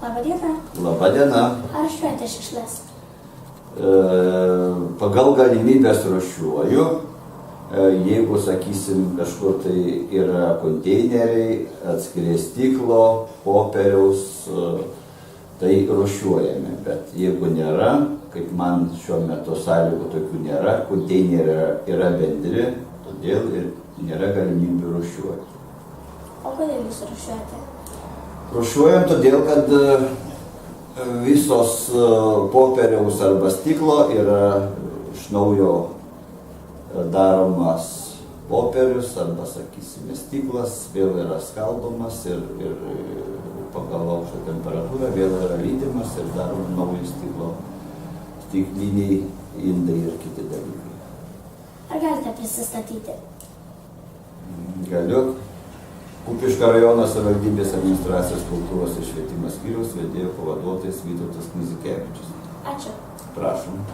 Labadiena. Labadiena. Ar rūšiuojate šiukšles? Pagal galimybės rūšiuoju. Jeigu, sakysim, kažkur tai yra konteineriai, atskiri stiklo, popieriaus, tai rūšiuojame. Bet jeigu nėra, kaip man šiuo metu sąlygų tokių nėra, konteineriai yra bendri, todėl ir nėra galimybių rūšiuoti. O kodėl jūs rūšiuojate? Rūšiuojam todėl, kad visos popieriaus arba stiklo yra iš naujo daromas popierius arba, sakysime, stiklas, vėl yra skaldomas ir pagal aukštą temperatūrą vėl yra lydimas ir darom naujo stiklo, stikliniai indai ir kiti dalykai. Ar galite prisistatyti? Galiu. Kupiškio rajono savivaldybės administracijos kultūros ir švietimo skyriaus vedėjo pavaduotojas Vytautas Knizikevičius. Ačiū. Prašom.